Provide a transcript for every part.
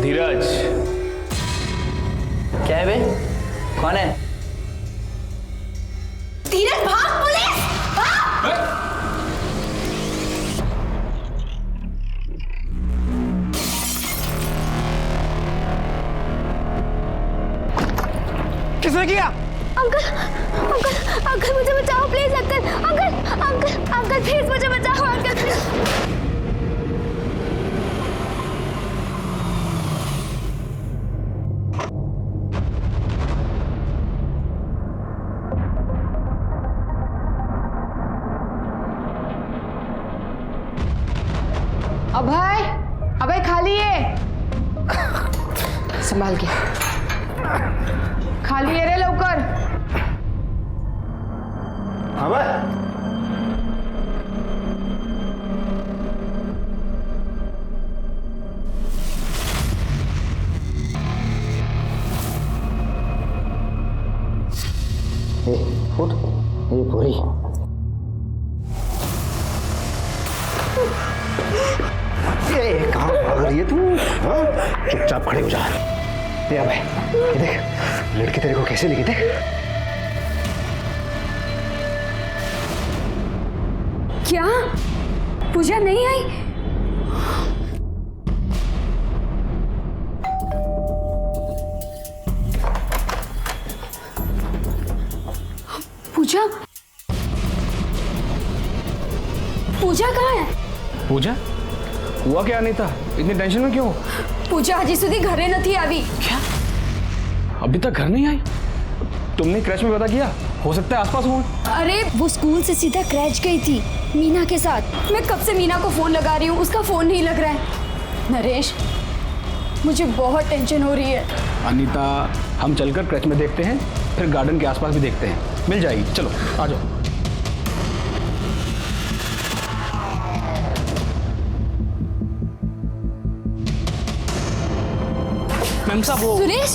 धीरज। क्या है बे? कौन है? धीरज भाग, पुलिस भाग! किसने किया? अंकल अंकल अंकल मुझे बचाओ please uncle uncle uncle uncle please मुझे बचाओ अंकल प्लीज। अभय, अभय खाली है। संभाल के खाली है रे, लवकर। अभय, उठ, ये पूरी। कहाँ भाग रही है तू? हाँ? चुपचाप खड़े हो जा। ये भाई, ये देख लड़की तेरे को कैसे लिखी। देख क्या पूजा नहीं आई? पूजा पूजा कहाँ है? पूजा हुआ क्या? नहीं था इतनी टेंशन में क्यों? पूजा हजी सुधी घरे नहीं आई। क्या अभी तक घर नहीं आई? तुमने क्रैश में पता किया? हो सकता है आसपास हो। अरे वो स्कूल से सीधा क्रैच गई थी मीना के साथ। मैं कब से मीना को फोन लगा रही हूँ, उसका फोन नहीं लग रहा है। नरेश मुझे बहुत टेंशन हो रही है। अनीता, हम चलकर क्रैच में देखते हैं, फिर गार्डन के आसपास भी देखते हैं, मिल जाएगी। चलो आ जाओ। मैम साहब वो सुरेश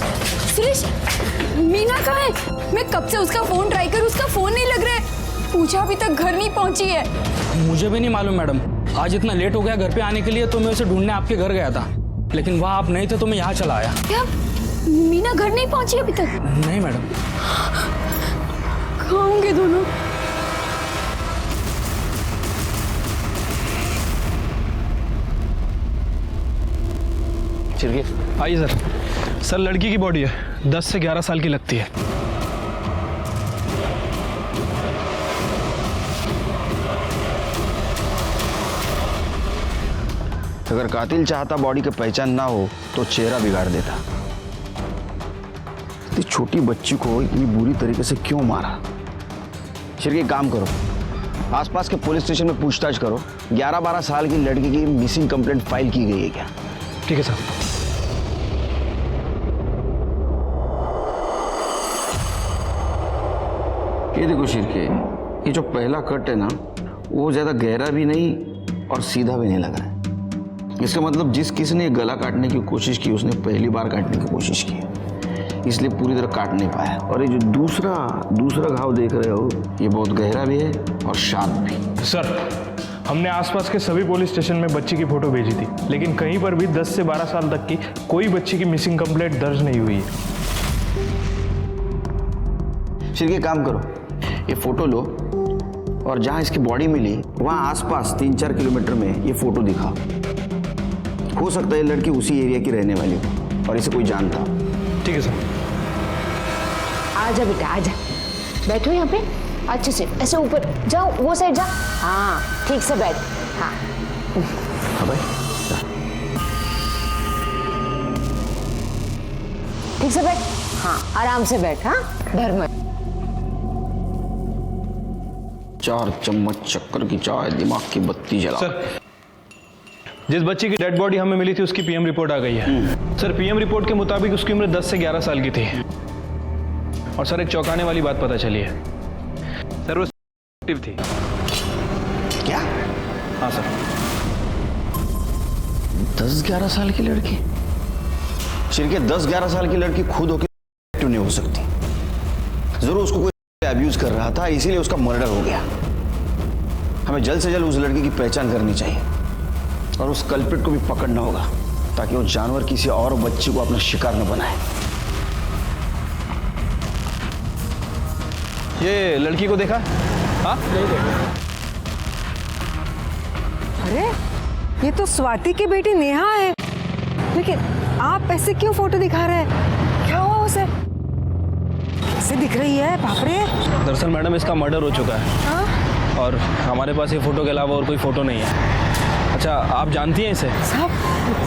सुरेश मीना कहाँ है? मैं कब से उसका फोन ट्राई कर, उसका फोन नहीं लग रहा है। पूजा अभी तक घर नहीं पहुंची है। मुझे भी नहीं मालूम मैडम, आज इतना लेट हो गया घर पे आने के लिए, तो मैं उसे ढूंढने आपके घर गया था, लेकिन वहाँ आप नहीं थे तो मैं यहाँ चला आया। क्या मीना घर नहीं पहुंची अभी तक? नहीं मैडम। कहाँ होंगे दोनों? आइए सर। सर लड़की की बॉडी है, 10 से 11 साल की लगती है। अगर कातिल चाहता बॉडी की पहचान ना हो तो चेहरा बिगाड़ देता। इतनी छोटी बच्ची को इतनी बुरी तरीके से क्यों मारा? फिर एक काम करो, आसपास के पुलिस स्टेशन में पूछताछ करो। 11-12 साल की लड़की की मिसिंग कंप्लेंट फाइल की गई है क्या? ठीक है सर। ये देखो शिरके, ये जो पहला कट है ना, वो ज्यादा गहरा भी नहीं और सीधा भी नहीं लग रहा है। इसका मतलब जिस किसी ने गला काटने की कोशिश की उसने पहली बार काटने की कोशिश की, इसलिए पूरी तरह काट नहीं पाया। और ये जो दूसरा घाव देख रहे हो, ये बहुत गहरा भी है और शार्प भी। सर हमने आसपास के सभी पुलिस स्टेशन में बच्ची की फोटो भेजी थी, लेकिन कहीं पर भी 10 से 12 साल तक की कोई बच्ची की मिसिंग कंप्लेंट दर्ज नहीं हुई है। शिरके काम करो, ये फोटो लो और जहां इसकी बॉडी मिली वहां आसपास 3-4 किलोमीटर में ये फोटो दिखाओ। हो सकता है ये लड़की उसी एरिया की रहने वाली हो और इसे कोई जानता हो। ठीक है सर। आजा बेटा आजा, बैठो यहाँ पे अच्छे से, ऐसे ऊपर जाओ, वो साइड जा। हाँ ठीक से बैठ। हाँ हाँ भाई, ठीक से बैठ। हाँ आराम से बैठ। हाँ डर मत। 4 चम्मच शक्कर की चाय, दिमाग की बत्ती जला। सर जिस बच्ची की डेड बॉडी हमें मिली थी उसकी पीएम रिपोर्ट आ गई है। सर पीएम रिपोर्ट के मुताबिक उसकी उम्र 10 से 11 साल की थी। और सर एक चौंकाने वाली बात पता चली है, सर वो एक्टिव थी। क्या? हाँ सर। 10-11 साल की लड़की? शिरके 10-11 साल की लड़की खुद होकर एक्टिव नहीं हो सकती। जरूर उसको कोई अब्यूज कर रहा था, इसीलिए उसका मर्डर हो गया। हमें जल्द से जल्द उस लड़की की पहचान करनी चाहिए और उस कल्प्रिट को भी पकड़ना होगा। ताकि वो जानवर किसी और बच्ची को अपना शिकार न बनाए। ये लड़की को देखा? हाँ, नहीं देखा। अरे ये तो स्वाति की बेटी नेहा है, लेकिन आप ऐसे क्यों फोटो दिखा रहे हैं? क्या हुआ उसे? कैसे दिख रही है? बाप रे। दरअसल मैडम इसका मर्डर हो चुका है। हाँ? और हमारे पास ये फोटो के अलावा और कोई फोटो नहीं है। अच्छा, आप जानती हैं इसे? साहब,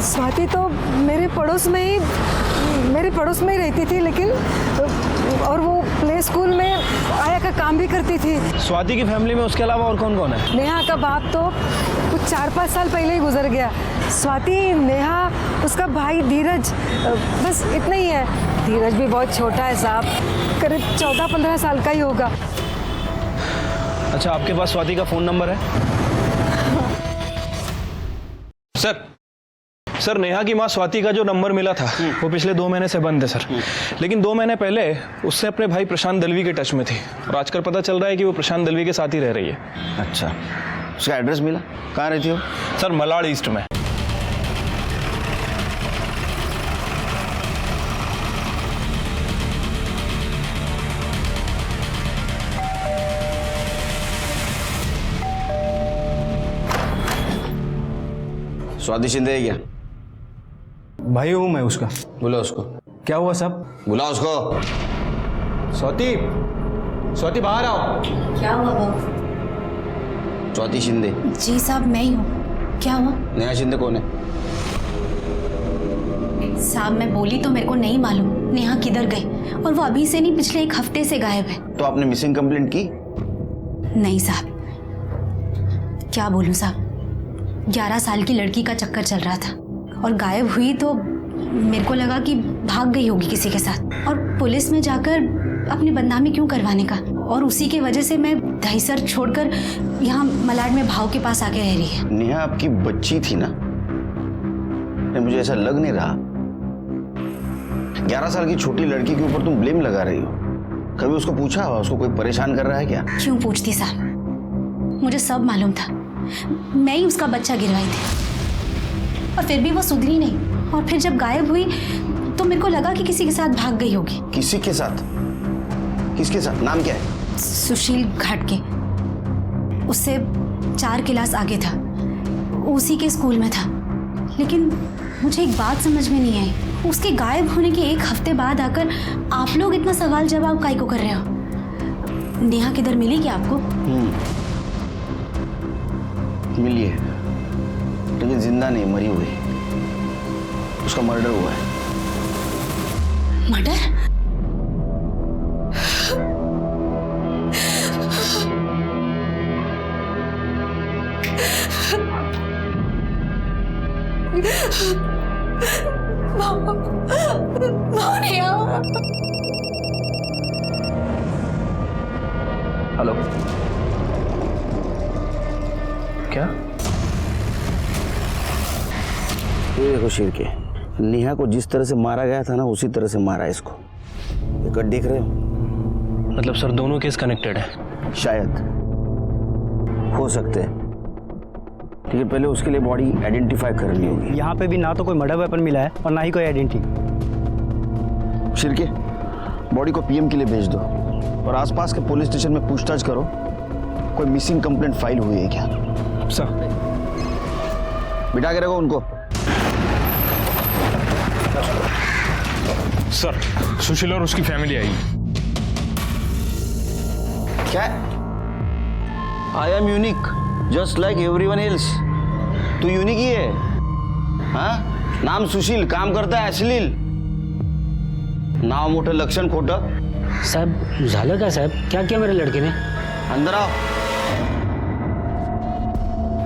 स्वाति तो मेरे पड़ोस में ही रहती थी, लेकिन और वो प्ले स्कूल में आया का काम भी करती थी। स्वाति की फैमिली में उसके अलावा और कौन कौन है? नेहा का बाप तो कुछ 4-5 साल पहले ही गुजर गया। स्वाति, नेहा, उसका भाई धीरज, बस इतना ही है। धीरज भी बहुत छोटा है साहब, करीब 14-15 साल का ही होगा। अच्छा, आपके पास स्वाति का फोन नंबर है? सर, नेहा की माँ स्वाति का जो नंबर मिला था वो पिछले 2 महीने से बंद है सर। लेकिन 2 महीने पहले उससे अपने भाई प्रशांत दलवी के टच में थी और आजकल पता चल रहा है कि वो प्रशांत दलवी के साथ ही रह रही है। अच्छा, उसका एड्रेस मिला? कहाँ रहती हो? सर, मलाड ईस्ट में। स्वाति शिंदे है क्या? भाई हूँ मैं उसका। बुला उसको। क्या हुआ साहब? बुला उसको। स्वाति बाहर आओ। क्या हुआ बाबू? स्वाति शिंदे। जी साहब, मैं ही हूँ। क्या हुआ? नेहा शिंदे कौन है? साहब, मैं बोली तो मेरे को नहीं मालूम नेहा किधर गई, और वो अभी से नहीं, पिछले 1 हफ्ते से गायब है। तो आपने मिसिंग कंप्लेंट की? नहीं साहब, क्या बोलूं साहब, 11 साल की लड़की का चक्कर चल रहा था और गायब हुई तो मेरे को लगा कि भाग गई होगी किसी के साथ, और पुलिस में जाकर अपनी बदनामी क्यों करवाने का। और उसी की वजह से मैं दहीसर छोड़कर यहाँ मलाड में भाव के पास आके रह रही है। नेहा आपकी बच्ची थी ना? मुझे ऐसा लग नहीं रहा। 11 साल की छोटी लड़की के ऊपर तुम ब्लेम लगा रही हो। कभी उसको पूछा, उसको कोई परेशान कर रहा है क्या? क्यों पूछती साहब, मुझे सब मालूम था। मैं ही उसका बच्चा गिरवाई थी और फिर भी वो सुधरी नहीं, और फिर जब गायब हुई तो मेरे को लगा कि किसी के साथ भाग गई होगी। किसी के साथ? किसके साथ? नाम क्या है? सुशील घाट के, उससे 4 क्लास आगे था, उसी के स्कूल में था। लेकिन मुझे एक बात समझ में नहीं आई, उसके गायब होने के 1 हफ्ते बाद आकर आप लोग इतना सवाल जवाब काहे को कर रहे हो? नेहा किधर मिली क्या आपको? मिली है, लेकिन जिंदा नहीं, मरी हुई। उसका मर्डर हुआ है। मर्डर? हेलो, क्या? ये देखो शीर के, नेहा को जिस तरह से मारा गया था ना, उसी तरह से मारा है इसको। ये कट देख रहे हो? मतलब सर, दोनों केस कनेक्टेड है? शायद, हो सकते हैं, लेकिन पहले उसके लिए बॉडी आइडेंटिफाई करनी होगी। यहाँ पे भी ना तो कोई मर्डर वेपन मिला है और ना ही कोई आइडेंटिटी। शिरके, बॉडी को पीएम के लिए भेज दो और आसपास के पुलिस स्टेशन में पूछताछ करो, कोई मिसिंग कंप्लेंट फाइल हुई है क्या? सर, बिठा के रखो उनको। सर, सुशील और उसकी फैमिली आई। क्या? I am unique just like everyone else. तू यूनिक ही है? हाँ, नाम सुशील, काम करता है अश्लील, नाव मोठं लक्षण खोटं। साहब झालं का साहब? क्या किया मेरे लड़के ने? अंदर आओ।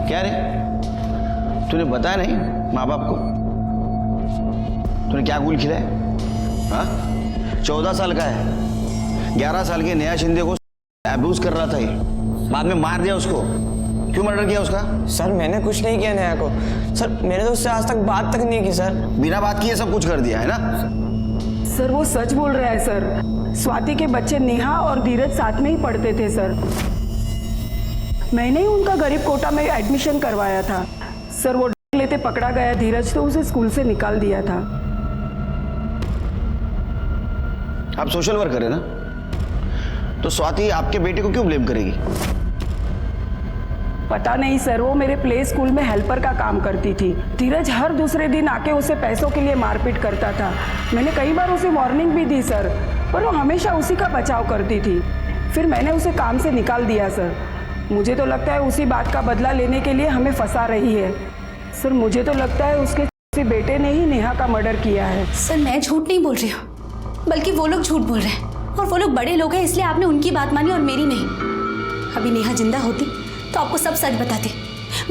क्या रे, तूने बताया नहीं माँ बाप को? तूने क्या गुल खिलाया? हाँ, 14 साल का है, 11 साल के नेहा शिंदे को अब्यूज कर रहा था ये, बाद में मार दिया उसको। क्यों मर्डर किया उसका? सर मैंने कुछ नहीं किया नेहा को। सर मैंने तो उससे आज तक बात तक नहीं की सर। बिना बात किए सब कुछ कर दिया है ना? सर वो सच बोल रहा है सर। स्वाति के बच्चे नेहा और धीरज साथ में ही पढ़ते थे सर। मैंने ही उनका गरीब कोटा में एडमिशन करवाया था सर। वो लेते पकड़ा गया धीरज तो उसे स्कूल से निकाल दिया था। आप सोशल वर्कर है ना, तो स्वाति आपके बेटे को क्यों ब्लेम करेगी? पता नहीं सर, वो मेरे प्ले स्कूल में हेल्पर का काम करती थी। धीरज हर दूसरे दिन आके उसे पैसों के लिए मारपीट करता था। मैंने कई बार उसे वार्निंग भी दी सर, पर वो हमेशा उसी का बचाव करती थी। फिर मैंने उसे काम से निकाल दिया सर। मुझे तो लगता है उसी बात का बदला लेने के लिए हमें फंसा रही है। सर मुझे तो लगता है उसके बेटे ने ही नेहा का मर्डर किया है। सर मैं झूठ नहीं बोल रही हूँ, बल्कि वो लोग झूठ बोल रहे हैं, और वो लोग बड़े लोग हैं, इसलिए आपने उनकी बात मानी और मेरी नहीं। अभी नेहा जिंदा होती तो आपको सब सच बताते।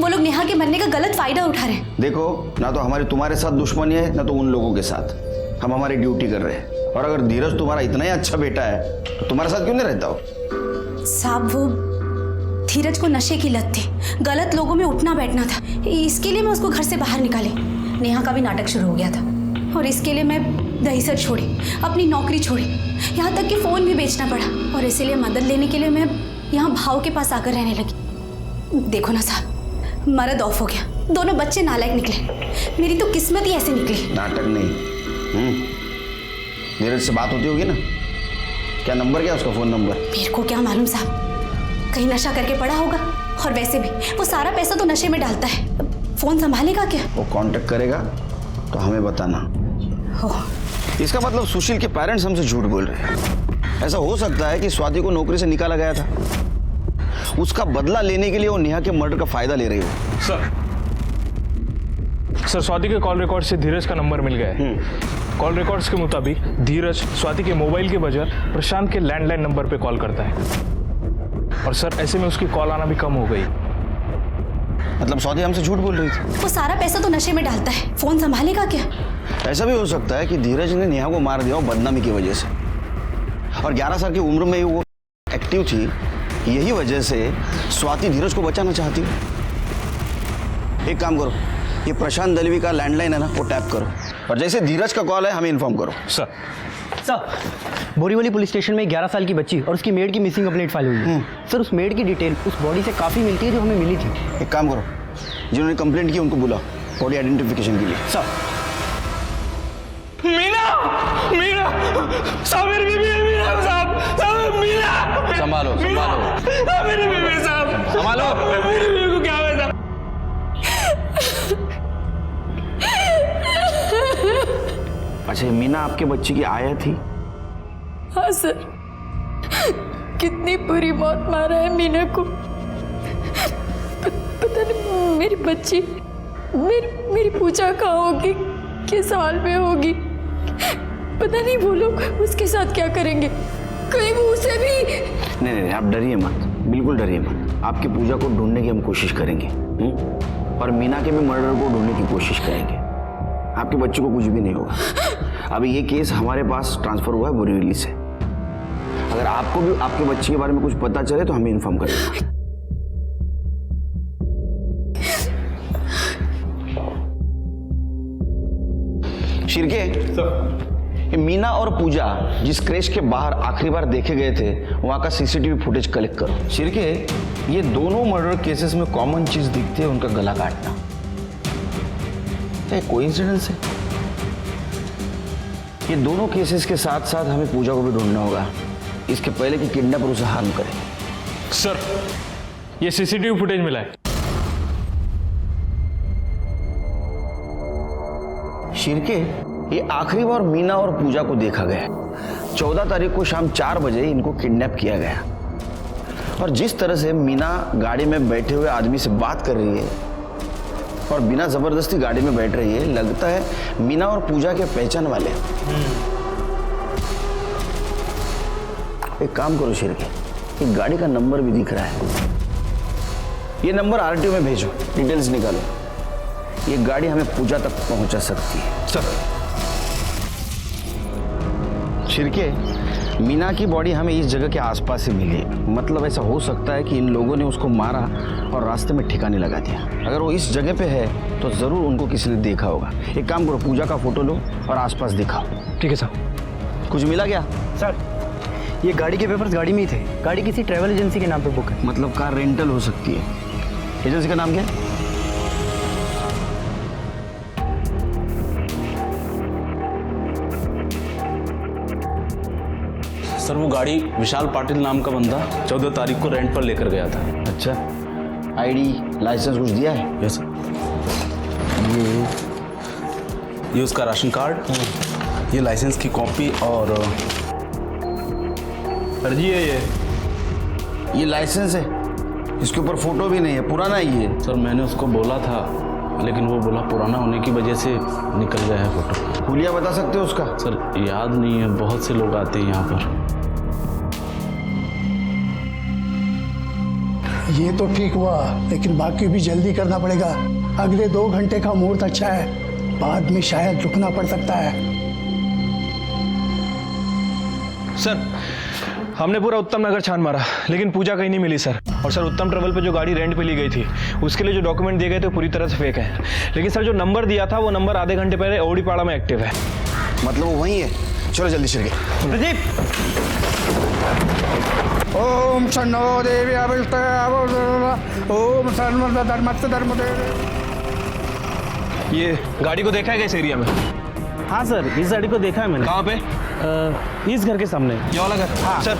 वो लोग नेहा के मरने का गलत फायदा उठा रहे हैं। देखो, ना तो हमारी तुम्हारे साथ दुश्मनी है, ना तो उन लोगों के साथ। हम हमारी ड्यूटी कर रहे हैं, और अगर धीरज तुम्हारा इतना ही अच्छा बेटा है तो तुम्हारे साथ क्यों नहीं रहता हो? साहब वो धीरज को नशे की लत थी, गलत लोगों में उठना बैठना था, इसके लिए मैं उसको घर से बाहर निकाली। नेहा का भी नाटक शुरू हो गया था, और इसके लिए मैं दहीसर छोड़ी, अपनी नौकरी छोड़ी, यहाँ तक कि फ़ोन भी बेचना पड़ा, और इसीलिए मदद लेने के लिए मैं यहाँ भाव के पास आकर रहने लगी। देखो ना साहब, मर्द ऑफ हो गया, दोनों बच्चे नालायक निकले। मेरी तो किस्मत ही ऐसे निकली। नाटक नहीं। धीरज से बात होती होगी ना? क्या नंबर, क्या उसका फ़ोन नंबर? मेरे को क्या मालूम साहब, कहीं नशा करके पड़ा होगा, और वैसे भी वो सारा पैसा तो नशे में डालता है। फ़ोन संभालेगा क्या? वो कांटेक्ट करेगा तो हमें बताना। हो इसका मतलब सुशील के पेरेंट्स हमसे झूठ बोल रहे हैं। ऐसा हो सकता है कि स्वाति को नौकरी से निकाला गया था, उसका बदला लेने के लिए वो नेहा के मर्डर का फायदा ले रही हो। सर स्वाति के कॉल रिकॉर्ड से धीरज का नंबर मिल गया है। कॉल रिकॉर्ड्स के मुताबिक धीरज स्वाति के मोबाइल के बजाय प्रशांत के लैंडलाइन नंबर पे कॉल करता है, और सर ऐसे में उसकी कॉल आना भी कम हो गई। मतलब स्वाति हमसे झूठ बोल रही थी। वो सारा पैसा तो नशे में डालता है, फ़ोन संभालेगा क्या? ऐसा भी हो सकता है कि धीरज ने नेहा को मार दिया हो बदनामी की वजह से, और 11 साल की उम्र में ही वो एक्टिव थी, यही वजह से स्वाति धीरज को बचाना चाहती है। एक काम करो, ये प्रशांत दलवी का लैंडलाइन है ना, वो टैप करो, और जैसे धीरज का कॉल है हमें इन्फॉर्म करो। सर बोरीवली पुलिस स्टेशन में 11 साल की बच्ची और उसकी मेड की मिसिंग कंप्लेंट फाइल हुई है। सर उस मेड की डिटेल उस बॉडी से काफ़ी मिलती है जो हमें मिली थी। एक काम करो, जिन्होंने कंप्लेंट की उनको बुलाओ बॉडी आइडेंटिफिकेशन के लिए। सर मीना, मीना, साहब मेरी बीवी है, मीना साहब, साहब मीना। संभालो, संभालो। मेरी बीवी साहब, संभालो। मेरी बीवी को क्या हुआ साहब? अच्छा, मीना आपके बच्चे की आया थी? हाँ सर, कितनी बुरी मौत मारा है मीना को। पता नहीं मेरी बच्ची, मेरी पूजा कहाँ होगी, किस हाल में होगी, पता नहीं वो लोग उसके साथ क्या करेंगे। कहीं वो उसे भी। नहीं, आप डरिए मत, बिल्कुल डरिए मत। आपकी पूजा को ढूंढने की हम कोशिश करेंगे, और मीना के भी मर्डर को ढूंढने की कोशिश करेंगे। आपके बच्चे को कुछ भी नहीं होगा। अभी ये केस हमारे पास ट्रांसफर हुआ है बोरीवली से। अगर आपको भी आपके बच्चे के बारे में कुछ पता चले तो हमें इन्फॉर्म करें। शिरके, ये मीना और पूजा जिस क्रेश के बाहर आखिरी बार देखे गए थे, वहां का सीसीटीवी फुटेज कलेक्ट करो। शिरके, ये दोनों मर्डर केसेस में कॉमन चीज दिखती है, उनका गला काटना। क्या कोइंसिडेंस है? ये दोनों केसेस के साथ साथ हमें पूजा को भी ढूंढना होगा, इसके पहले कि किडनैपर उसे हार्म करे। सर ये सीसीटीवी फुटेज मिला है। शिरके, ये आखिरी बार मीना और पूजा को देखा गया 14 तारीख को शाम 4 बजे इनको किडनैप किया गया, और जिस तरह से मीना गाड़ी में बैठे हुए आदमी से बात कर रही है और बिना जबरदस्ती गाड़ी में बैठ रही है, लगता है मीना और पूजा के पहचान वाले। एक काम करो शिरके, एक गाड़ी का नंबर भी दिख रहा है, ये नंबर आरटीओ में भेजो, डिटेल्स निकालो। ये गाड़ी हमें पूजा तक पहुंचा सकती है। सर शिरके, मीना की बॉडी हमें इस जगह के आसपास से मिली, मतलब ऐसा हो सकता है कि इन लोगों ने उसको मारा और रास्ते में ठिकाने लगा दिया। अगर वो इस जगह पे है तो जरूर उनको किसी ने देखा होगा। एक काम करो, पूजा का फोटो लो और आसपास दिखाओ। ठीक है सर। कुछ मिला क्या? सर ये गाड़ी के पेपर्स गाड़ी में ही थे, गाड़ी किसी ट्रैवल एजेंसी के नाम पे बुक है। मतलब कार रेंटल हो सकती है। एजेंसी का नाम क्या है? सर वो गाड़ी विशाल पाटिल नाम का बंदा 14 तारीख को रेंट पर लेकर गया था। अच्छा, आईडी लाइसेंस कुछ दिया है? Yes sir. ये उसका राशन कार्ड, ये लाइसेंस की कॉपी और फर्जी है ये लाइसेंस है, इसके ऊपर फोटो भी नहीं है, पुराना ही है। सर मैंने उसको बोला था लेकिन वो बोला पुराना होने की वजह से निकल गया है फोटो। हुलिया बता सकते हो उसका? सर याद नहीं है, बहुत से लोग आते हैं यहाँ पर। ये तो ठीक हुआ, लेकिन बाकी भी जल्दी करना पड़ेगा। अगले 2 घंटे का मुहूर्त अच्छा है, बाद में शायद रुकना पड़ सकता है। सर हमने पूरा उत्तम नगर छान मारा लेकिन पूजा कहीं नहीं मिली सर। और सर उत्तम ट्रेवल पे जो गाड़ी रेंट पे ली गई थी उसके लिए जो डॉक्यूमेंट दिए गए थे पूरी तरह से फेक है। लेकिन सर जो नंबर दिया था वो नंबर आधे घंटे पहले ओडीपाड़ा में एक्टिव है। मतलब वो वही है? चलो जल्दी चल गए। प्रदीप, ओम शन्नो देवी ओम धर्मदेव। ये गाड़ी को देखा है इस एरिया में? हाँ सर, इस गाड़ी को देखा है मैंने। कहाँ पे? इस घर के सामने। ये वाला घर? हाँ सर।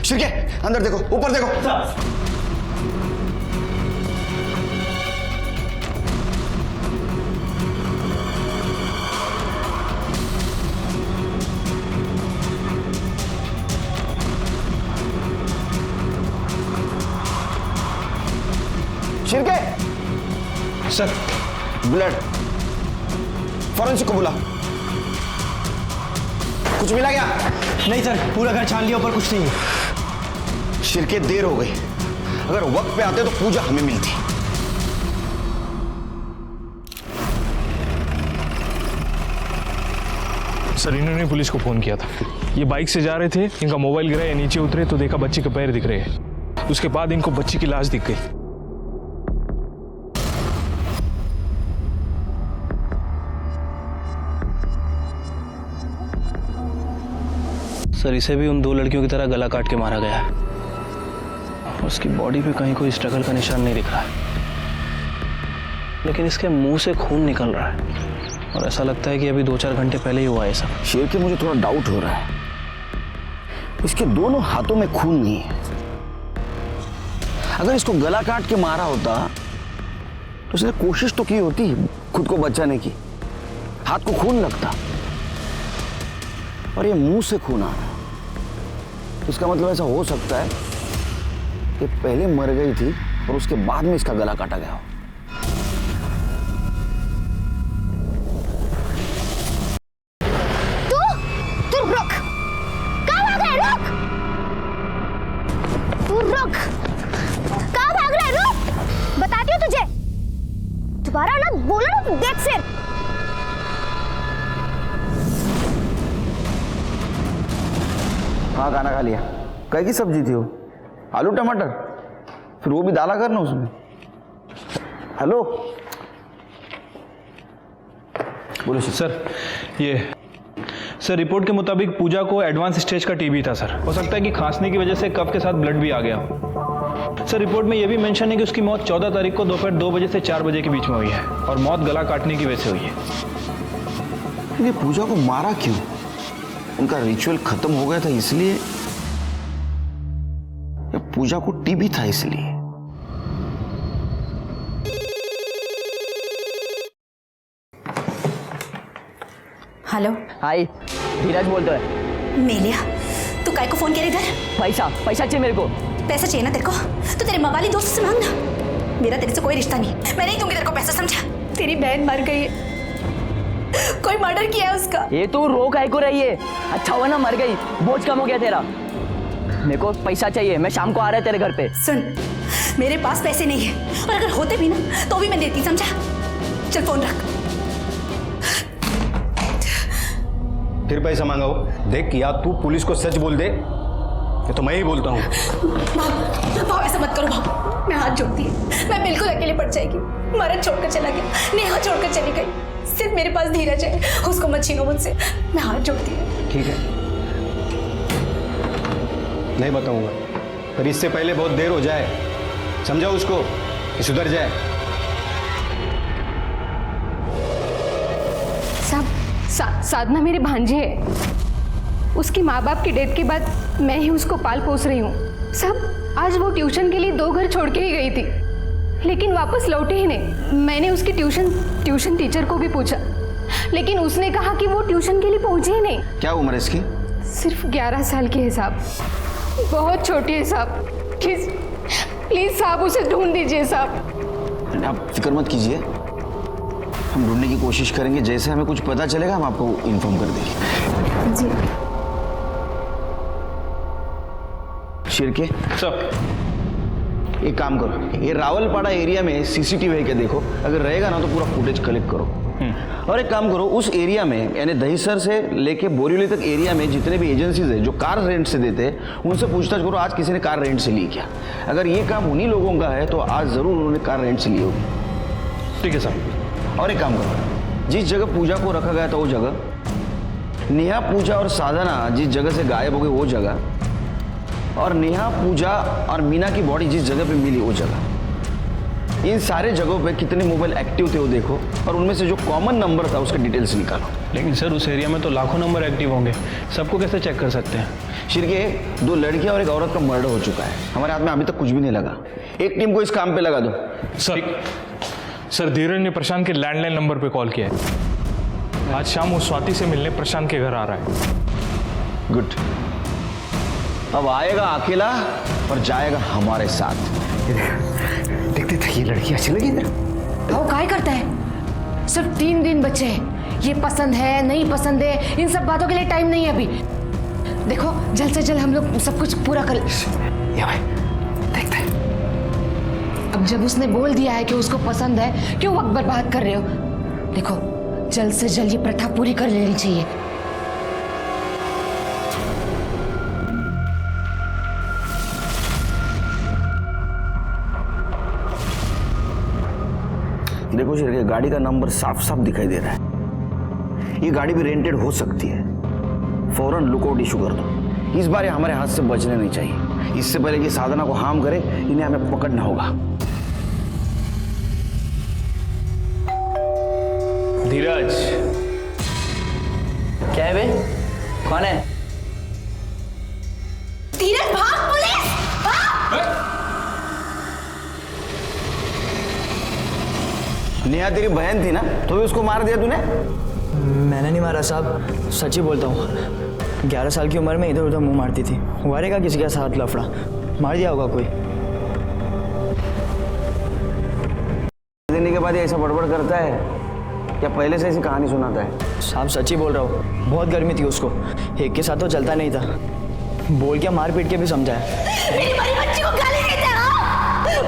शिरके अंदर देखो, ऊपर देखो। शिरके सर ब्लड, फॉरेंसिक को बुला। कुछ मिला क्या? नहीं सर, पूरा घर छान लिया, ऊपर कुछ नहीं है। शिरके देर हो गई, अगर वक्त पे आते तो पूजा हमें मिलती। सर इन्होंने पुलिस को फोन किया था। ये बाइक से जा रहे थे, इनका मोबाइल गिरा, ये नीचे उतरे तो देखा बच्ची के पैर दिख रहे हैं। उसके बाद इनको बच्ची की लाश दिख गई। सर इसे भी उन 2 लड़कियों की तरह गला काट के मारा गया है। उसकी बॉडी पे कहीं कोई स्ट्रगल का निशान नहीं दिख रहा है, लेकिन इसके मुंह से खून निकल रहा है और ऐसा लगता है कि अभी 2-4 घंटे पहले ही हुआ है सब। शेर के मुझे थोड़ा डाउट हो रहा है, इसके दोनों हाथों में खून नहीं है। अगर इसको गला काट के मारा होता तो उसने कोशिश तो की होती खुद को बचाने की, हाथ को खून लगता, और ये मुंह से खून आ रहा है। इसका मतलब ऐसा हो सकता है कि पहले मर गई थी और उसके बाद में इसका गला काटा गया हो। तू रुक, कहाँ भाग रहा है? रुक, तू रुक, कहाँ भाग रहा है? रुक, बताती हूँ तुझे, दोबारा ना बोला ना, देख फिर। हाँ खाना खा लिया। कई की सब्जी थी वो? आलू टमाटर? फिर वो भी डाला करना उसमें। हेलो बोलो सर। ये सर रिपोर्ट के मुताबिक पूजा को एडवांस स्टेज का टीबी था सर। हो सकता है कि खांसने की वजह से कफ के साथ ब्लड भी आ गया हो। सर रिपोर्ट में यह भी मेंशन है कि उसकी मौत 14 तारीख को दोपहर 2 बजे से 4 बजे के बीच में हुई है और मौत गला काटने की वजह से हुई है। ये पूजा को मारा क्यों? उनका रिचुअल खत्म हो गया था इसलिए, या पूजा को टीबी था इसलिए? हेलो। हाय, धीरज बोलते हैं। मेलिया, तू काय को फोन किया इधर? पैसा चाहिए मेरे को। पैसा चाहिए ना तेरे को तो तेरे मवाली दोस्त से मांगना। मेरा तेरे से कोई रिश्ता नहीं, मैं नहीं दूंगी तेरे को पैसा, समझा? तेरी बहन मर गई है, कोई मर्डर किया है उसका। ये तू रो काहे को रही है? अच्छा हुआ ना मर गई, बोझ कम हो गया तेरा। मेरे को पैसा चाहिए, मैं शाम को आ रहा है तेरे घर पे। सुन, मेरे पास पैसे नहीं है और अगर होते भी ना तो भी मैं देती, समझा? चल फोन रख। फिर पैसा मांगा हो? देख या तू पुलिस को सच बोल दे या तो मैं ही बोलता हूँ। भाव ऐसा मत करो भाव, मैं हाथ जोड़ती है, मैं बिल्कुल अकेले पड़ जाएगी। मरद छोड़कर चला गया, नेहा छोड़कर चली गई, सिर्फ मेरे पास धीरज है, उसको मत छीनो मुझसे, मैं हाथ जोड़ती हूँ। ठीक है, नहीं बताऊंगा, पर इससे पहले बहुत देर हो जाए समझाओ उसको कि सुधर जाए। साधना मेरी भांजी है। उसकी माँ बाप की डेथ के बाद मैं ही उसको पाल पोस रही हूँ। सब आज वो ट्यूशन के लिए 2 घर छोड़ के ही गई थी, लेकिन वापस लौटे ही नहीं। मैंने उसकी ट्यूशन टीचर को भी पूछा, लेकिन उसने कहा कि वो ट्यूशन के लिए पहुंची ही नहीं। क्या उम्र है इसकी? सिर्फ 11 साल की है साहब, बहुत छोटी है साहब। प्लीज साहब उसे ढूंढ दीजिए साहब। आप फिक्र मत कीजिए, हम ढूंढने की कोशिश करेंगे। जैसे हमें कुछ पता चलेगा हम आपको इन्फॉर्म कर देंगे। जी शिरके सर, एक काम करो, ये रावलपाड़ा एरिया में सीसीटीवी है क्या देखो, अगर रहेगा ना तो पूरा फुटेज कलेक्ट करो। और एक काम करो, उस एरिया में यानी दहीसर से लेके बोरीवली तक एरिया में जितने भी एजेंसीज है जो कार रेंट से देते हैं उनसे पूछताछ करो आज किसी ने कार रेंट से ली क्या। अगर ये काम उन्हीं लोगों का है तो आज जरूर उन्होंने कार रेंट से ली होगी। ठीक है सर। और एक काम करो, जिस जगह पूजा को रखा गया था वो जगह, नेहा पूजा और साधना जिस जगह से गायब हो गई वो जगह, और नेहा पूजा और मीना की बॉडी जिस जगह पे मिली वो जगह, इन सारे जगहों पे कितने मोबाइल एक्टिव थे वो देखो, और उनमें से जो कॉमन नंबर था उसके डिटेल्स निकालो। लेकिन सर उस एरिया में तो लाखों नंबर एक्टिव होंगे, सबको कैसे चेक कर सकते हैं? शिरके, 2 लड़कियां और एक औरत का मर्डर हो चुका है, हमारे हाथ में अभी तक कुछ भी नहीं लगा। एक टीम को इस काम पे लगा दो। सर धीरज ने प्रशांत के लैंडलाइन नंबर पे कॉल किया है। आज शाम वो स्वाति से मिलने प्रशांत के घर आ रहा है। गुड। अब आएगा अकेला और जाएगा हमारे साथ। देखते थे ये लड़की अच्छी लगी इधर। वो काय करता है? सिर्फ 3 दिन बचे हैं। ये पसंद है नहीं पसंद है इन सब बातों के लिए टाइम नहीं है अभी। देखो जल्द से जल्द हम लोग सब कुछ पूरा कर। ये भाई देखते हैं। अब जब उसने बोल दिया है कि उसको पसंद है, क्यों वक्त बर्बाद कर रहे हो? देखो जल्द से जल्द ये प्रथा पूरी कर लेनी चाहिए। देखो शिरके, गाड़ी का नंबर साफ साफ दिखाई दे रहा है। ये गाड़ी भी रेंटेड हो सकती है। फौरन लुकआउट इशू कर दो। इस बार ये हमारे हाथ से बचने नहीं चाहिए। इससे पहले कि साधना को हार्म करे, इन्हें हमें पकड़ना होगा। धीरज, क्या है बे? कौन है? धीरज भाग, पुलिस नेहा तेरी बहन थी ना, तो भी उसको मार दिया तूने? मैंने नहीं मारा साहब, सच ही बोलता हूँ। 11 साल की उम्र में इधर उधर मुंह मारती थी। हुआ रहेगा किसी के साथ लफड़ा, मार दिया होगा कोई। देने के बाद ये ऐसा बड़बड़ करता है या पहले से ऐसी कहानी सुनाता है? साहब सच ही बोल रहा हूँ, बहुत गर्मी थी उसको। एक के साथ तो चलता नहीं था, बोल के मार पीट के भी समझाया। मेरी बड़ी बच्ची को गाली देते हैं, हाँ?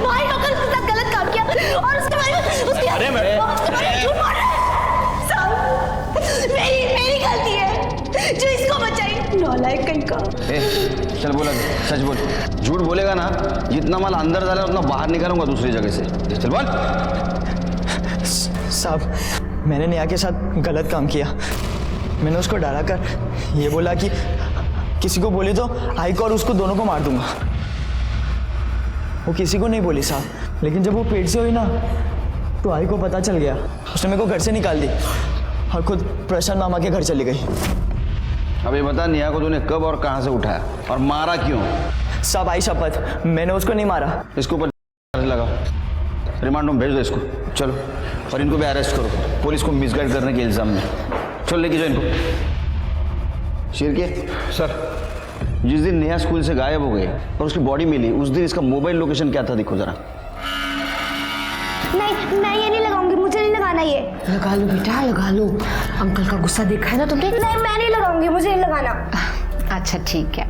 भाई नौकर उसके साथ गलत काम किया और उसके बारे में अरे झूठ बोल रहे हैं। साहब, मेरी गलती है जो इसको बचाई। नालायक कहीं का। चल बोला, सच बोल। झूठ बोलेगा ना, जितना माल अंदर डाला उतना बाहर निकालूंगा दूसरी जगह से। चल बोल। साहब मैंने नेहा के साथ गलत काम किया। मैंने उसको डरा कर ये बोला कि किसी को बोली तो आई को और उसको दोनों को मार दूंगा। वो किसी को नहीं बोली साहब, लेकिन जब वो पेट से हुई ना तो आई को पता चल गया। उसने मेरे को घर से निकाल दी और खुद प्रशांत मामा के घर चली गई। अब ये बता, नेहा को तूने कब और कहां से उठाया और मारा क्यों? साहब आई शपथ, मैंने उसको नहीं मारा। इसको ऊपर लगाओ, रिमांड में भेज दो इसको। चलो, और इनको भी अरेस्ट करो, पुलिस को मिसगाइड करने के इल्जाम में। चलो लेके जाओ इनको। शिरके सर, जिस दिन नेहा स्कूल से गायब हो गई और उसकी बॉडी मिली, उस दिन इसका मोबाइल लोकेशन क्या था दिखो जरा। नहीं, मैं ये नहीं लगाऊंगी, मुझे नहीं लगाना ये। लगा लो बेटा, लगा लो। अंकल का गुस्सा देखा है ना तुमने? नहीं, मैं नहीं लगाऊंगी, मुझे नहीं लगाना। अच्छा ठीक है,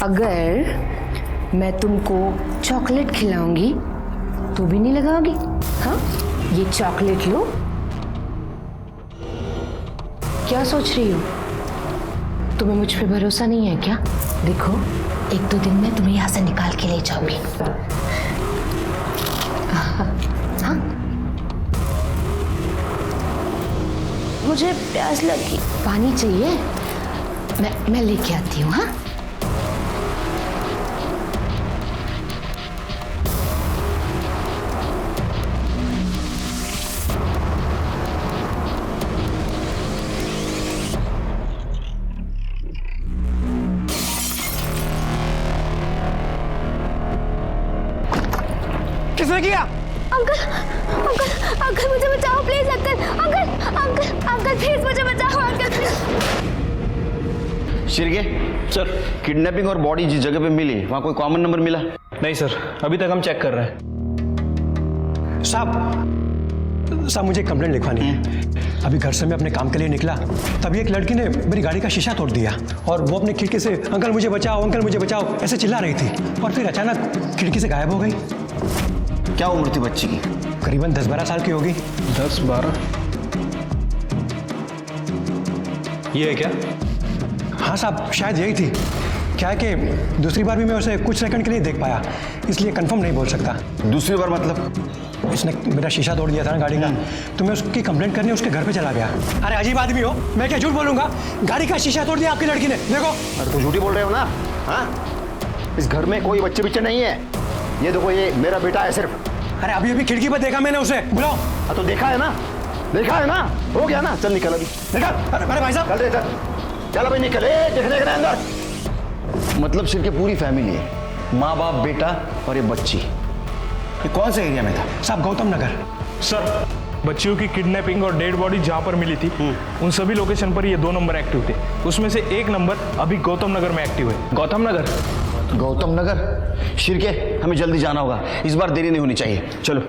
अगर मैं तुमको चॉकलेट खिलाऊंगी तो भी नहीं लगाओगी? हाँ, ये चॉकलेट लो। क्या सोच रही हो? तुम्हें मुझ पे भरोसा नहीं है क्या? देखो 1-2 दिन में तुम्हें यहाँ से निकाल के ले जाऊंगी। हाँ? मुझे प्यास लगी, पानी चाहिए? मैं लेके आती हूँ। हाँ किसने किया? अंकल अंकल अंकल मुझे बचाओ please uncle uncle uncle uncle please मुझे बचाओ uncle please. Shirke sir kidnapping और बॉडी जिस जगह पे मिली वहां कोई कॉमन नंबर मिला? नहीं सर, अभी तक हम चेक कर रहे हैं। साहब मुझे एक कंप्लेंट लिखवानी है। अभी घर से मैं अपने काम के लिए निकला, तभी एक लड़की ने मेरी गाड़ी का शीशा तोड़ दिया और वो अपनी खिड़की से अंकल मुझे बचाओ ऐसे चिल्ला रही थी और फिर अचानक खिड़की से गायब हो गई। क्या उम्र थी बच्ची की? करीबन 10-12 साल की होगी। 10-12? ये है क्या? हाँ साहब, शायद यही थी। क्या है कि दूसरी बार भी मैं उसे कुछ सेकंड के लिए देख पाया, इसलिए कंफर्म नहीं बोल सकता। दूसरी बार मतलब? इसने मेरा शीशा तोड़ दिया था ना गाड़ी का, तो मैं उसकी कंप्लेंट करने उसके घर पे चला गया। अरे अजीब आदमी हो, मैं क्या झूठ बोलूंगा? गाड़ी का शीशा तोड़ दिया आपकी लड़की ने, देखो। अरे तो झूठी बोल रहे हो ना? हाँ, इस घर में कोई बच्चे नहीं है। ये देखो, ये मेरा बेटा है सिर्फ। अरे अभी अभी खिड़की पर देखा मैंने उसे, बुलाओ। तो देखा है ना, हो गया ना। चल निकल अभी, निकल। अरे भाई साहब, चल भाई निकल, देखने के अंदर। मतलब शिरके पूरी फैमिली है, माँ बाप बेटा और ये बच्ची। ये कौन से एरिया में था? साहब गौतम नगर। सर बच्चियों की किडनैपिंग और डेड बॉडी जहाँ पर मिली थी उन सभी लोकेशन पर ये 2 नंबर एक्टिव थे। उसमें से एक नंबर अभी गौतम नगर में एक्टिव है। गौतम नगर? गौतम नगर? शिरके हमें जल्दी जाना होगा, इस बार देरी नहीं होनी चाहिए। चलो।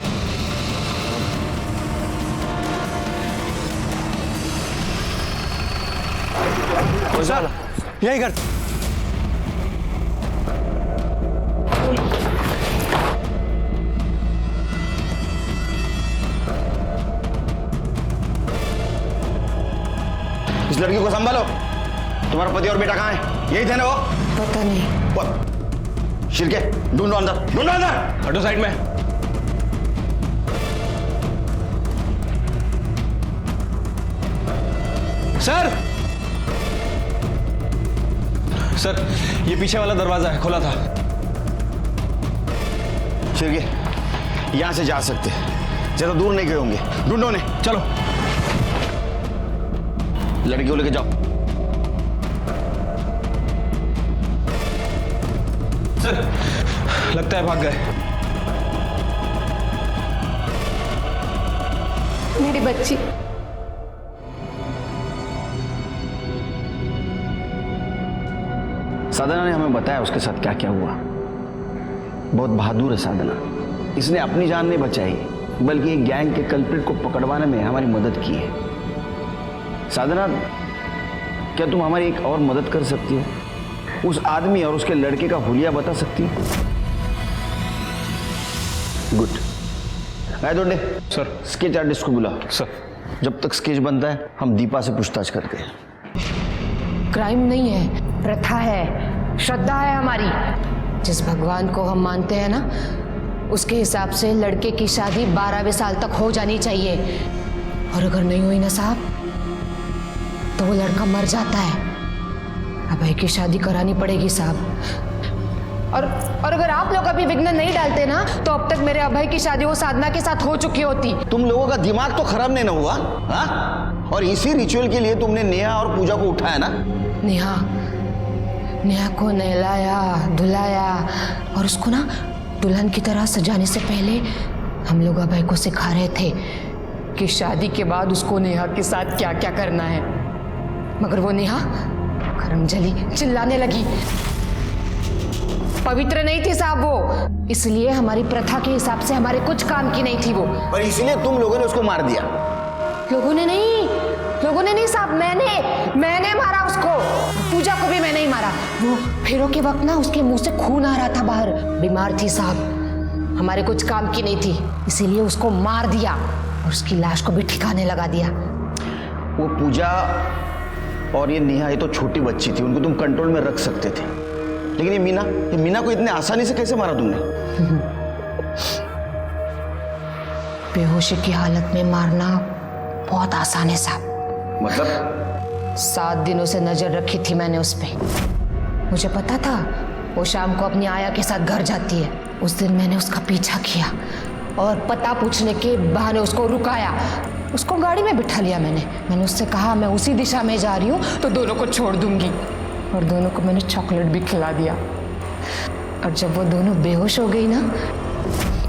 यही घर। इस लड़की को संभालो। तुम्हारा पति और बेटा कहाँ है? यही थे ना वो? पता नहीं। शिरके ढूंढो अंदर, हटो साइड में। सर ये पीछे वाला दरवाजा है, खुला था। शिरके यहां से जा सकते हैं, ज्यादा दूर नहीं गए होंगे। ढूंढो ने, चलो। लड़की को लेके जाओ। सर लगता है भाग गए। मेरी बच्ची। साधना ने हमें बताया उसके साथ क्या क्या हुआ। बहुत बहादुर है साधना। इसने अपनी जान नहीं बचाई, बल्कि एक गैंग के कल्प्रिट को पकड़वाने में हमारी मदद की है। साधना, क्या तुम हमारी एक और मदद कर सकती हो? उस आदमी और उसके लड़के का हुलिया बता सकती हो? Good. Donde sir, sketch artist को बुला। सर जब तक स्केच बनता है हम दीपा से पूछताछ करते हैं। क्राइम नहीं है, प्रथा है, श्रद्धा है हमारी। जिस भगवान को हम मानते हैं ना, उसके हिसाब से लड़के की शादी 12वें साल तक हो जानी चाहिए। और अगर नहीं हुई ना साहब, तो वो लड़का मर जाता है। अभय की शादी करानी पड़ेगी साहब। और अगर आप लोग अभी विघ्न नहीं डालते ना, तो अब तक मेरे अभय की शादी वो साधना के साथ हो चुकी होती। तुम लोगों का दिमाग तो खराब नहीं ना हुआ? हाँ? और इसी रिचुअल के लिए तुमने नेहा और पूजा को उठाया ना? नेहा को नहलाया, धुलाया और उसको ना दुल्हन की तरह सजाने से पहले हम लोग अभय को सिखा रहे थे कि शादी के बाद उसको नेहा के साथ क्या क्या करना है। मगर वो नेहा गरम जली, चिल्लाने लगी। पवित्र नहीं थी साहब वो, इसलिए हमारी प्रथा के हिसाब से हमारे कुछ काम की नहीं थी वो। पर इसलिए तुम लोगों ने उसको मार दिया? लोगों ने नहीं साहब, मैंने मारा उसको। पूजा को भी मैंने ही मारा। वो फेरों के वक्त ना उसके मुंह से खून आ रहा था बाहर। बीमार थी साहब, हमारे कुछ काम की नहीं थी, इसीलिए उसको मार दिया और उसकी लाश को भी ठिकाने लगा दिया। वो पूजा और ये नेहा, ये तो छोटी बच्ची थी, उनको तुम कंट्रोल में रख सकते थे। लेकिन ये मीना को इतने आसानी से कैसे मारा तुमने? बेहोशी की हालत में मारना बहुत आसान है साहब। मतलब? 7 दिनों से नजर रखी थी मैंने उस पे। मुझे पता था वो शाम को अपनी आया के साथ घर जाती है। उस दिन मैंने उसका पीछा किया और पता पूछने के बहाने उसको रुकाया। उसको गाड़ी में बिठा लिया मैंने उससे कहा मैं उसी दिशा में जा रही हूँ तो दोनों को छोड़ दूंगी। और दोनों को मैंने चॉकलेट भी खिला दिया। और जब वो दोनों बेहोश हो गई ना,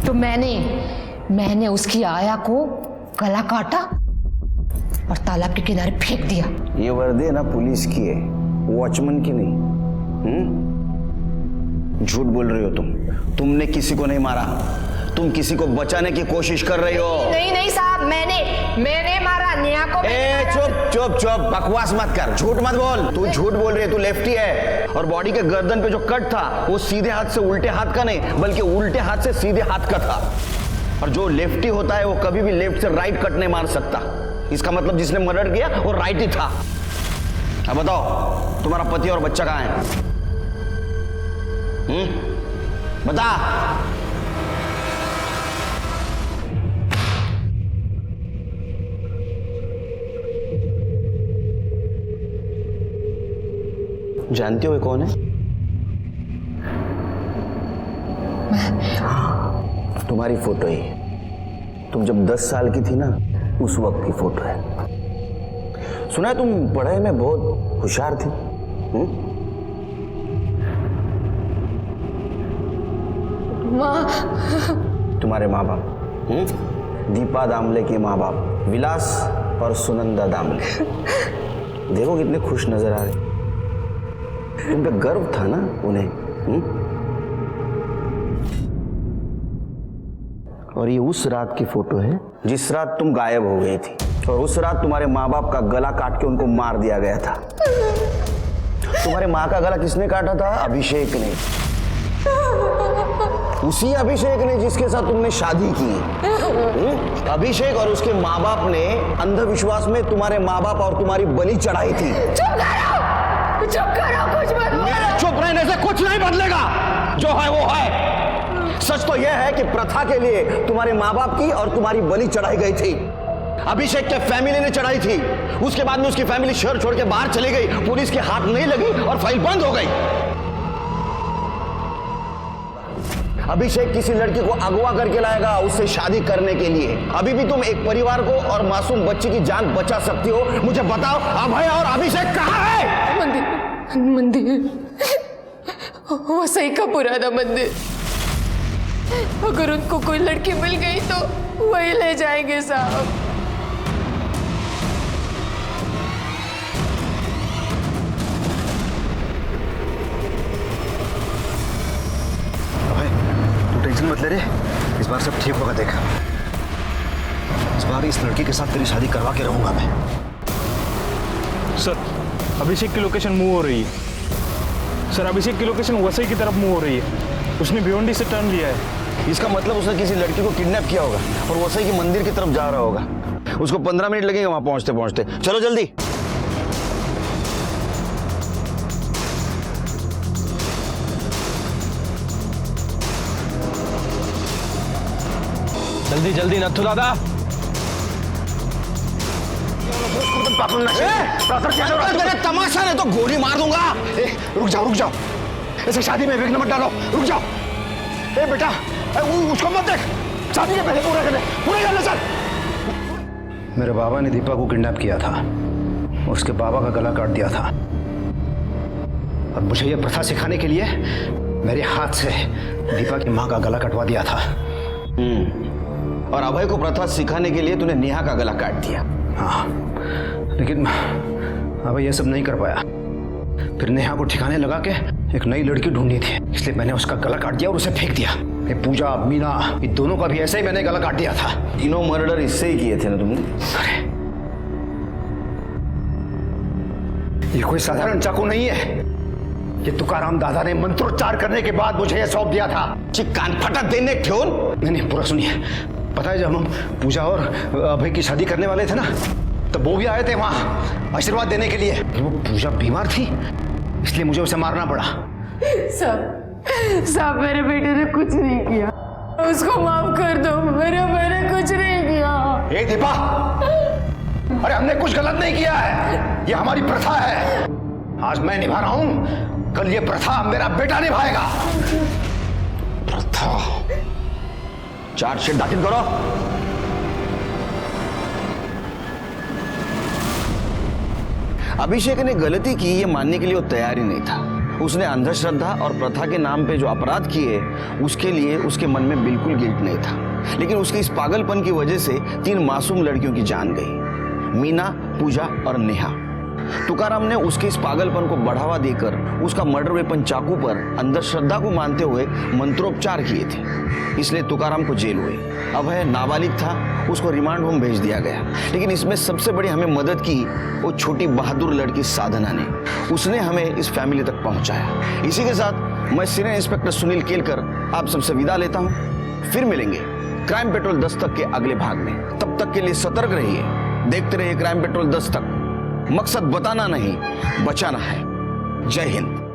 तो मैंने उसकी आया को गला काटा और तालाब के किनारे फेंक दिया। ये वर्दी है ना पुलिस की है, वॉचमैन की नहीं। झूठ बोल रही हो तुमने किसी को नहीं मारा, तुम किसी को बचाने की कोशिश कर रही हो। नहीं साहब, मैंने मारा नेहा को। चुप बकवास मत कर, झूठ मत बोल। तू झूठ बोल रही है, तू लेफ्टी है और बॉडी के गर्दन पे जो कट था वो सीधे हाथ से उल्टे हाथ का नहीं बल्कि उल्टे हाथ से सीधे हाथ का था। और जो लेफ्टी होता है वो कभी भी लेफ्ट से राइट कट नहीं मार सकता। इसका मतलब जिसने मर्डर किया वो राइट ही था। अब बताओ तुम्हारा पति और बच्चा कहाँ है? बता। जानते हो ये कौन है? तुम्हारी फोटो ही, तुम जब 10 साल की थी ना उस वक्त की फोटो है। सुना है तुम पढ़ाई में बहुत होशियार थी। तुम्हारे माँ बाप दीपा दामले के माँ बाप विलास और सुनंदा दामले, देखो कितने खुश नजर आ रहे। तुम पे गर्व था ना उन्हें। और ये उस रात की फोटो है जिस रात तुम गायब हो गई थी और उस रात तुम्हारे माँ बाप का गला काट के उनको मार दिया गया था। तुम्हारे माँ का गला किसने काटा था? अभिषेक ने, उसी अभिषेक ने जिसके साथ तुमने शादी की। अभिषेक और उसके माँ बाप ने अंधविश्वास में तुम्हारे माँ बाप और तुम्हारी बलि चढ़ाई थी। चुप करो, कुछ मत बोलो। मेरे चुप रहने से कुछ नहीं बदलेगा, जो है वो है। सच तो यह है कि प्रथा के लिए तुम्हारे माँ बाप की और तुम्हारी बलि चढ़ाई गई थी। अभिषेक के फैमिली ने चढ़ाई थी। उसके बाद में उसकी फैमिली शहर छोड़ के बाहर चली गई, पुलिस के हाथ नहीं लगी और फाइल बंद हो गई। अभिषेक किसी लड़की को अगवा करके लाएगा उससे शादी करने के लिए। अभी भी तुम एक परिवार को और मासूम बच्ची की जान बचा सकती हो। मुझे बताओ अभय और अभिषेक कहाँ है? मंदिर वो सही का पुराना मंदिर। अगर उनको कोई लड़की मिल गई तो वही ले जाएंगे साहब। टेंशन मत ले रे, इस बार सब ठीक होगा। देख, इस बार इस लड़की के साथ तेरी शादी करवा के रहूंगा मैं। सर, अभिषेक की लोकेशन मूव हो रही है। सर, अभिषेक की लोकेशन वसई की तरफ मूव हो रही है। उसने भिवंडी से टर्न लिया है। इसका मतलब उसने किसी लड़की को किडनैप किया होगा और वसई की मंदिर की तरफ जा रहा होगा। उसको 15 मिनट लगेंगे वहां पहुंचते पहुंचते। चलो जल्दी। जल्दी जल्दी नथु दादा। तमाशा नहीं तो गोली मार दूंगा। रुक जाओ, ऐसे शादी में विघ्न मत डालो। रुक जाओ। ए बेटा, उसको मत देख, शादी के पहले पूरे कर ले चल। मेरे बाबा ने दीपा को किडनैप किया था, उसके बाबा का गला काट दिया था और मुझे यह प्रथा सिखाने के लिए मेरे हाथ से दीपा की माँ का गला कटवा दिया था। और अभय को प्रथा सिखाने के लिए तूने नेहा का गला काट दिया। हाँ, लेकिन अभय यह सब नहीं कर पाया। फिर नेहा को ठिकाने लगा के एक नई लड़की ढूंढनी थी, इसलिए मैंने उसका गला काट दिया और उसे फेंक दिया। ये पूजा, मीना, इन दोनों का भी ऐसे ही मैंने गला काट दिया था। तीनों मर्डर इससे ही किए थे ना तुमने? अरे, ये कोई साधारण चाकू नहीं है। ये तुकाराम दादा ने मंत्रोच्चार करने के बाद मुझे यह सौंप दिया था। कान फटा देने ठोन। नहीं, पूरा सुनिए। पता है, जब हम पूजा और अभय की शादी करने वाले थे ना, तब वो भी आए थे वहां आशीर्वाद देने के लिए। वो पूजा बीमार थी, इसलिए मुझे उसे मारना पड़ा। साहब, मेरे बेटे ने कुछ नहीं किया, उसको माफ कर दो। मैंने कुछ नहीं किया। ए दीपा, अरे हमने कुछ गलत नहीं किया है, ये हमारी प्रथा है। आज मैं निभा रहा हूं, कल ये प्रथा मेरा बेटा निभाएगा। प्रथा? चार्जशीट दाखिल करो। अभिषेक ने गलती की ये मानने के लिए वो तैयार ही नहीं था। उसने अंधश्रद्धा और प्रथा के नाम पे जो अपराध किए उसके लिए उसके मन में बिल्कुल गिल्ट नहीं था, लेकिन उसके इस पागलपन की वजह से 3 मासूम लड़कियों की जान गई, मीना, पूजा और नेहा। तुकाराम ने उसके इस पागलपन को बढ़ावा देकर उसका मर्डर वेपन चाकू पर अंधश्रद्धा को मानते हुए मंत्रोपचार किए थे, इसलिए तुकाराम को जेल हुई। अभय नाबालिग था, उसको रिमांड होम भेज दिया गया। लेकिन इसमें सबसे बड़ी हमें मदद की वो छोटी बहादुर लड़की साधना ने। उसने हमें इस फैमिली तक पहुंचाया। इसी के साथ मैं सीनियर इंस्पेक्टर सुनील केलकर आप सबसे विदा लेता हूं। फिर मिलेंगे क्राइम पेट्रोल दस्तक के अगले भाग में। तब तक के लिए सतर्क रहिए, देखते रहिए क्राइम पेट्रोल दस्तक। मकसद बताना नहीं, बचाना है। जय हिंद।